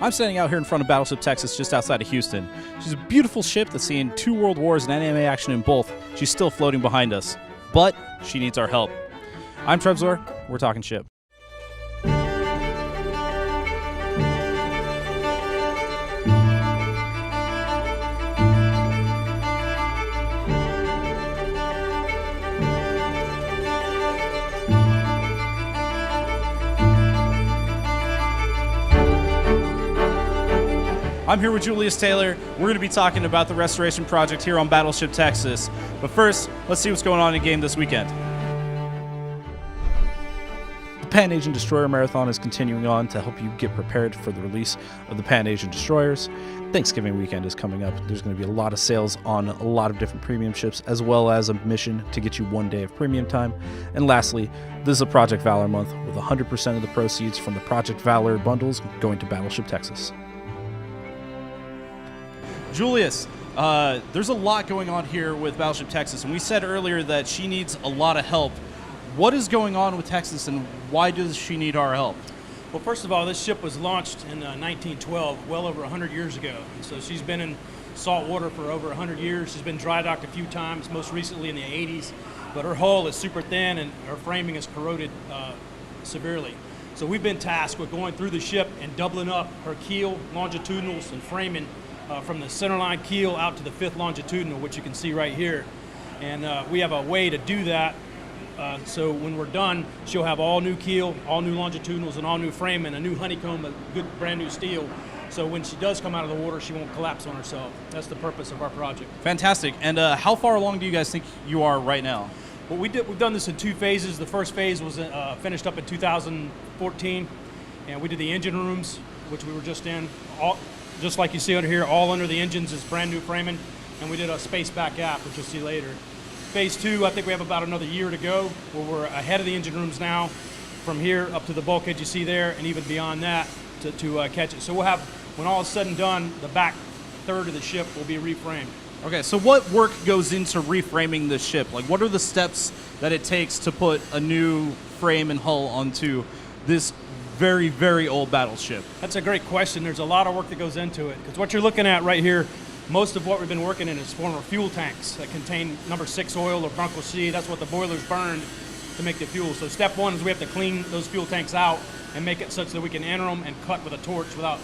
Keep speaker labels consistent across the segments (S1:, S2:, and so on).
S1: I'm standing out here in front of Battleship, Texas, just outside of Houston. She's a beautiful ship that's seen 2 world wars and anime action in both. She's still floating behind us, but she needs our help. I'm Trevzor. We're talking ship. I'm here with Julius Taylor. We're going to be talking about the restoration project here on Battleship, Texas. But first, let's see what's going on in game this weekend. The Pan-Asian Destroyer Marathon is continuing on to help you get prepared for the release of the Pan-Asian Destroyers. Thanksgiving weekend is coming up. There's going to be a lot of sales on a lot of different premium ships, as well as a mission to get you 1 day of premium time. And lastly, this is a Project Valor month, with 100% of the proceeds from the Project Valor bundles going to Battleship, Texas. Julius, there's a lot going on here with Battleship Texas, and we said earlier that she needs a lot of help. What is going on with Texas, and why does she need our help?
S2: Well, first of all, this ship was launched in 1912, well over 100 years ago. And so she's been in salt water for over 100 years. She's been dry docked a few times, most recently in the 80s. But her hull is super thin, and her framing is corroded severely. So we've been tasked with going through the ship and doubling up her keel, longitudinals, and framing from the centerline keel out to the 5th longitudinal, which you can see right here. And we have a way to do that. So when we're done, she'll have all new keel, all new longitudinals, and all new frame, and a new honeycomb, a good brand new steel. So when she does come out of the water, she won't collapse on herself. That's the purpose of our project.
S1: Fantastic. And how far along do you guys think you are right now?
S2: Well, we've done this in 2 phases. The first phase was finished up in 2014, and we did the engine rooms, which we were just in. Just like you see under here, all under the engines is brand new framing, and we did a space back aft, which you'll see later. Phase 2, I think we have about another year to go, where we're ahead of the engine rooms now, from here up to the bulkhead you see there, and even beyond that to catch it. So we'll have, when all is said and done, the back third of the ship will be reframed.
S1: Okay, so what work goes into reframing this ship? Like, what are the steps that it takes to put a new frame and hull onto this very, very old battleship?
S2: That's a great question. There's a lot of work that goes into it, because what you're looking at right here, most of what we've been working in is former fuel tanks that contain number 6 oil or Bronco C. That's what the boilers burned to make the fuel. So step 1 is we have to clean those fuel tanks out and make it such that we can enter them and cut with a torch without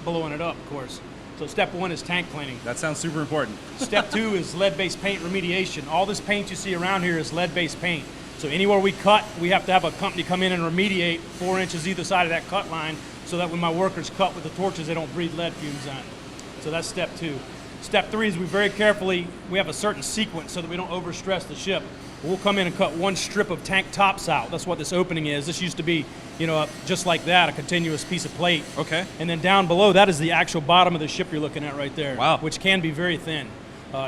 S2: blowing it up, of course. So step 1 is tank cleaning.
S1: That sounds super important.
S2: Step 2 is lead-based paint remediation. All this paint you see around here is lead-based paint. So anywhere we cut, we have to have a company come in and remediate 4 inches either side of that cut line, so that when my workers cut with the torches, they don't breathe lead fumes on. So that's step 2. Step 3 is we have a certain sequence so that we don't overstress the ship. We'll come in and cut 1 strip of tank tops out. That's what this opening is. This used to be, just like that, a continuous piece of plate.
S1: Okay.
S2: And then down below, that is the actual bottom of the ship you're looking at right there.
S1: Wow.
S2: Which can be very thin.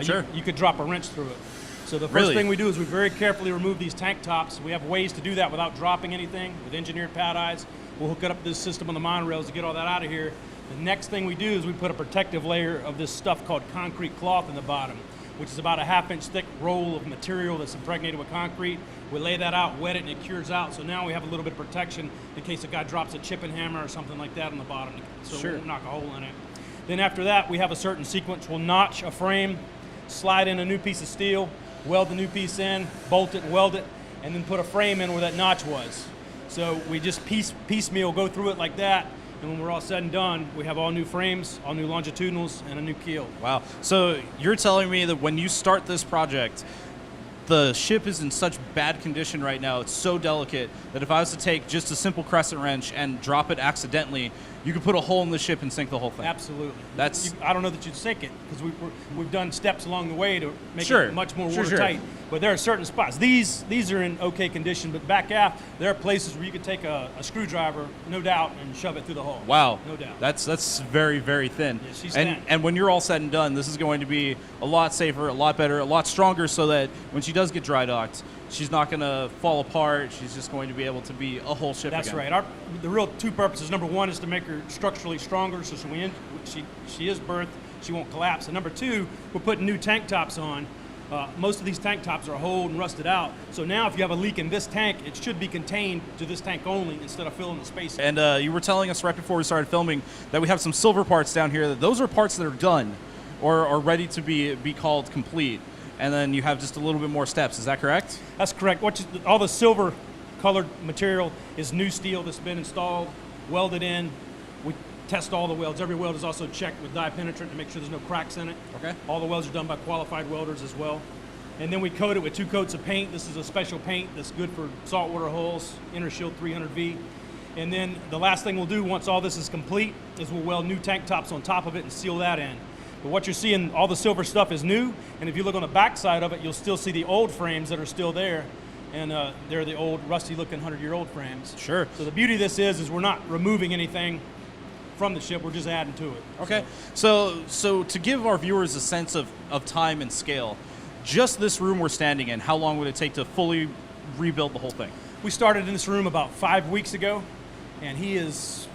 S1: Sure.
S2: You could drop a wrench through it. So the first thing we do is we very carefully remove these tank tops. We have ways to do that without dropping anything with engineered pad eyes. We'll hook it up to this system on the monorails to get all that out of here. The next thing we do is we put a protective layer of this stuff called concrete cloth in the bottom, which is about a 1/2 inch thick roll of material that's impregnated with concrete. We lay that out, wet it, and it cures out. So now we have a little bit of protection in case a guy drops a chipping hammer or something like that on the bottom, so
S1: Sure.
S2: we won't knock a hole in it. Then after that, we have a certain sequence. We'll notch a frame, slide in a new piece of steel, weld the new piece in, bolt it, weld it, and then put a frame in where that notch was. So we just piecemeal go through it like that, and when we're all said and done, we have all new frames, all new longitudinals, and a new keel.
S1: Wow. So you're telling me that when you start this project, the ship is in such bad condition right now, it's so delicate, that if I was to take just a simple crescent wrench and drop it accidentally, you could put a hole in the ship and sink the whole thing.
S2: Absolutely.
S1: I
S2: don't know that you'd sink it, because we've done steps along the way to make
S1: Sure.
S2: it much more
S1: Sure.
S2: watertight. But there are certain spots. These are in okay condition, but back aft, there are places where you could take a screwdriver, no doubt, and shove it through the hole.
S1: Wow.
S2: No doubt.
S1: That's very, very thin.
S2: Yeah, she's thin.
S1: And when you're all said and done, this is going to be a lot safer, a lot better, a lot stronger, so that when she does get dry docked, she's not going to fall apart. She's just going to be able to be a whole ship
S2: That's
S1: again.
S2: right. The real 2 purposes. Number 1 is to make her structurally stronger, so she is berthed, she won't collapse. And number 2, we're putting new tank tops on, Most of these tank tops are old and rusted out. So now if you have a leak in this tank, it should be contained to this tank only instead of filling the space.
S1: And you were telling us right before we started filming that we have some silver parts down here. That those are parts that are done or are ready to be called complete. And then you have just a little bit more steps. Is that correct?
S2: That's correct. All the silver colored material is new steel that's been installed, welded in. We test all the welds. Every weld is also checked with dye penetrant to make sure there's no cracks in it.
S1: Okay.
S2: All the welds are done by qualified welders as well. And then we coat it with 2 coats of paint. This is a special paint that's good for saltwater hulls, Inner Shield 300V. And then the last thing we'll do once all this is complete is we'll weld new tank tops on top of it and seal that in. But what you're seeing, all the silver stuff is new, and if you look on the back side of it, you'll still see the old frames that are still there, and they're the old rusty-looking 100-year-old frames.
S1: Sure.
S2: So the beauty of this is we're not removing anything from the ship, we're just adding to it.
S1: Okay. So to give our viewers a sense of time and scale, just this room we're standing in, how long would it take to fully rebuild the whole thing?
S2: We started in this room about 5 weeks ago, and he's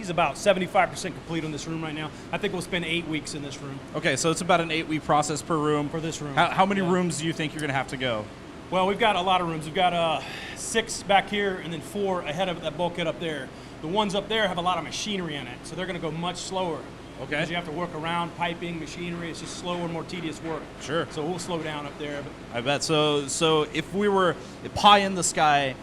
S2: about 75% complete on this room right now. I think we'll spend 8 weeks in this room.
S1: Okay, so it's about an 8-week process per room.
S2: For this room.
S1: How many rooms do you think you're going to have to go?
S2: Well, we've got a lot of rooms. We've got 6 back here and then 4 ahead of that bulkhead up there. The ones up there have a lot of machinery in it, so they're going to go much slower.
S1: Okay.
S2: Because you have to work around piping, machinery. It's just slower and more tedious work.
S1: Sure.
S2: So we'll slow down up there.
S1: I bet. So if we were pie in the sky,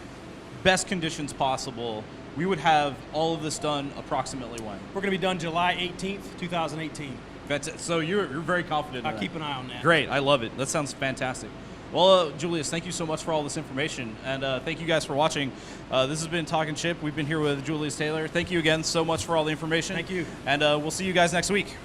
S1: best conditions possible, we would have all of this done approximately when?
S2: We're going to be done July 18th, 2018.
S1: That's it. So you're very confident in
S2: I'll
S1: that.
S2: keep an eye on that.
S1: Great. I love it. That sounds fantastic. Well, Julius, thank you so much for all this information, and thank you guys for watching. This has been Talkin' Ship. We've been here with Julius Taylor. Thank you again so much for all the information.
S2: Thank you.
S1: And we'll see you guys next week.